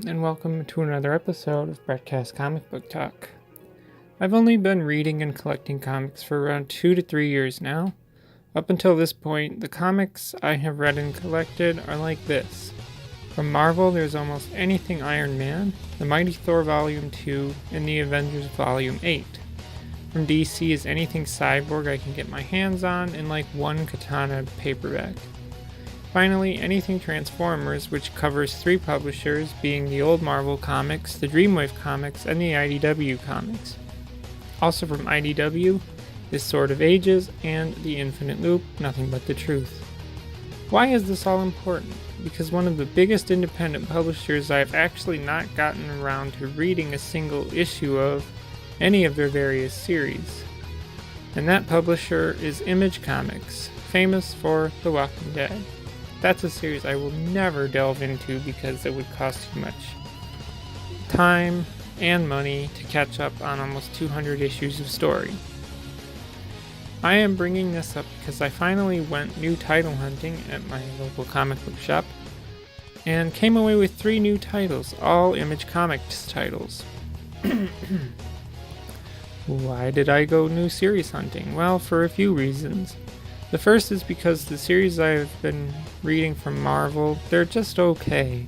and welcome to another episode of Brettcast Comic Book Talk. I've only been reading and collecting comics for around 2 to 3 years now. Up until this point, the comics I have read and collected are like this. From Marvel, there's almost anything Iron Man, the Mighty Thor Volume 2, and the Avengers Volume 8. From DC is anything Cyborg I can get my hands on, and like one Katana paperback. Finally, anything Transformers, which covers 3 publishers, being the old Marvel Comics, the Dreamwave Comics, and the IDW Comics. Also from IDW is Sword of Ages and The Infinite Loop, Nothing But the Truth. Why is this all important? Because one of the biggest independent publishers I've actually not gotten around to reading a single issue of any of their various series. And that publisher is Image Comics, famous for The Walking Dead. That's a series I will never delve into because it would cost too much time and money to catch up on almost 200 issues of story. I am bringing this up because I finally went new title hunting at my local comic book shop and came away with 3 new titles, all Image Comics titles. Why did I go new series hunting? Well, for a few reasons. The first is because the series I've been reading from Marvel, they're just okay.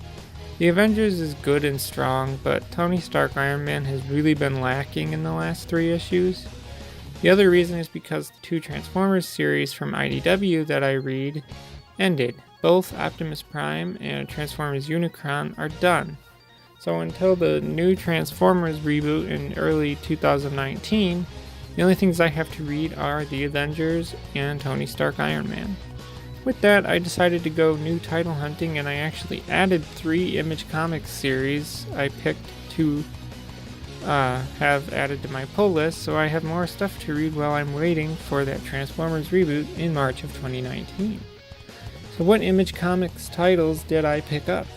The Avengers is good and strong, but Tony Stark Iron Man has really been lacking in the last 3 issues. The other reason is because the 2 Transformers series from IDW that I read ended. Both Optimus Prime and Transformers Unicron are done. So until the new Transformers reboot in early 2019, the only things I have to read are The Avengers and Tony Stark Iron Man. With that, I decided to go new title hunting, and I actually added 3 Image Comics series I picked to have added to my pull list, so I have more stuff to read while I'm waiting for that Transformers reboot in March of 2019. So what Image Comics titles did I pick up?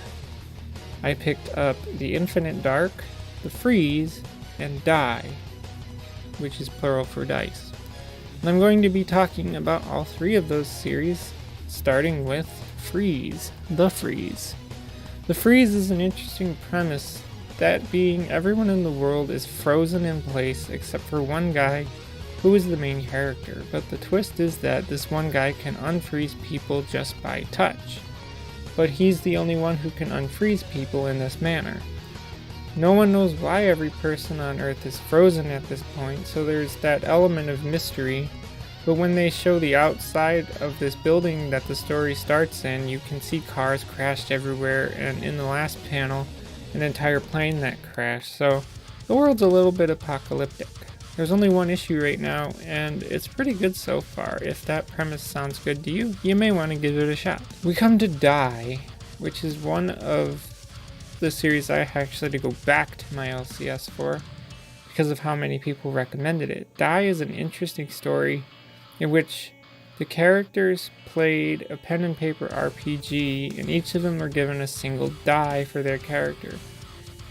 I picked up The Infinite Dark, The Freeze, and Die, which is plural for dice. And I'm going to be talking about all 3 of those series, starting with Freeze. The Freeze. The Freeze is an interesting premise, that being everyone in the world is frozen in place except for one guy who is the main character, but the twist is that this one guy can unfreeze people just by touch. But he's the only one who can unfreeze people in this manner. No one knows why every person on Earth is frozen at this point, so there's that element of mystery. But when they show the outside of this building that the story starts in, you can see cars crashed everywhere, and in the last panel, an entire plane that crashed. So the world's a little bit apocalyptic. There's only 1 issue right now, and it's pretty good so far. If that premise sounds good to you, you may want to give it a shot. We come to Die, which is one of the series I actually had to go back to my LCS for because of how many people recommended it. Die is an interesting story in which the characters played a pen and paper RPG, and each of them were given a single die for their character.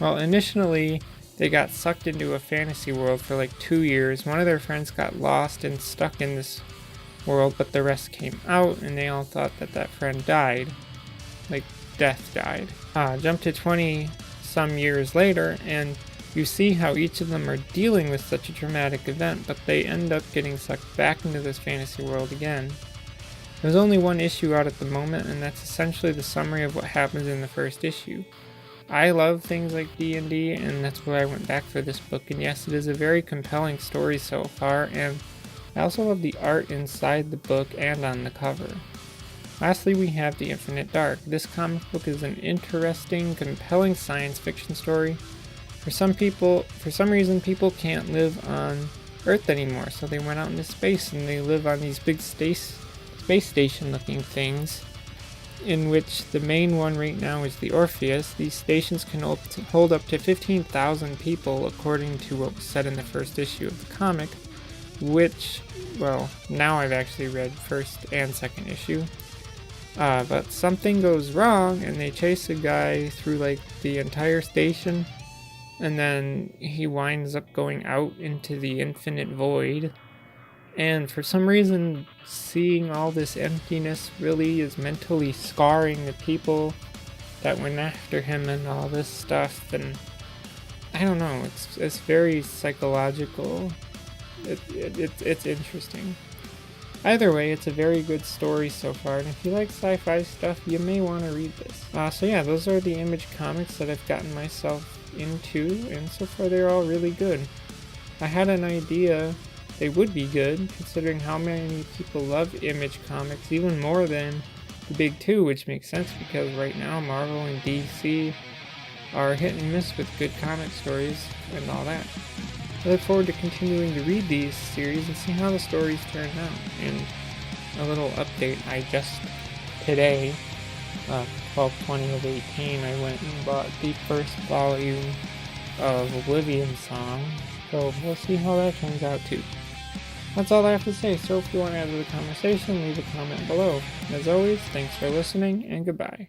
Well, initially, they got sucked into a fantasy world for like 2 years. One of their friends got lost and stuck in this world, but the rest came out, and they all thought that that friend died. Like, death died. Jump to 20 some years later, and you see how each of them are dealing with such a traumatic event, but they end up getting sucked back into this fantasy world again. There's only 1 issue out at the moment, and that's essentially the summary of what happens in the first issue. I love things like D&D, and that's why I went back for this book, and yes, it is a very compelling story so far, and I also love the art inside the book and on the cover. Lastly, we have The Infinite Dark. This comic book is an interesting, compelling science fiction story. For some reason, people can't live on Earth anymore, so they went out into space, and they live on these big space station-looking things, in which the main one right now is the Orpheus. These stations can hold up to 15,000 people, according to what was said in the first issue of the comic, which, well, now I've actually read first and second issue. But something goes wrong, and they chase a guy through, like, the entire station, and then he winds up going out into the infinite void. And for some reason, seeing all this emptiness really is mentally scarring the people that went after him and all this stuff, and I don't know, it's very psychological. It's interesting. Either way, it's a very good story so far, and if you like sci-fi stuff, you may want to read this. So yeah, those are the Image comics that I've gotten myself into, and so far they're all really good. I had an idea they would be good, considering how many people love Image comics, even more than the big two, which makes sense because right now Marvel and DC are hit and miss with good comic stories and all that. I look forward to continuing to read these series and see how the stories turn out. And a little update, I just today, 12/20 of 18, I went and bought the first volume of Oblivion Song, so we'll see how that turns out too. That's all I have to say, so if you want to add to the conversation, leave a comment below. As always, thanks for listening, and goodbye.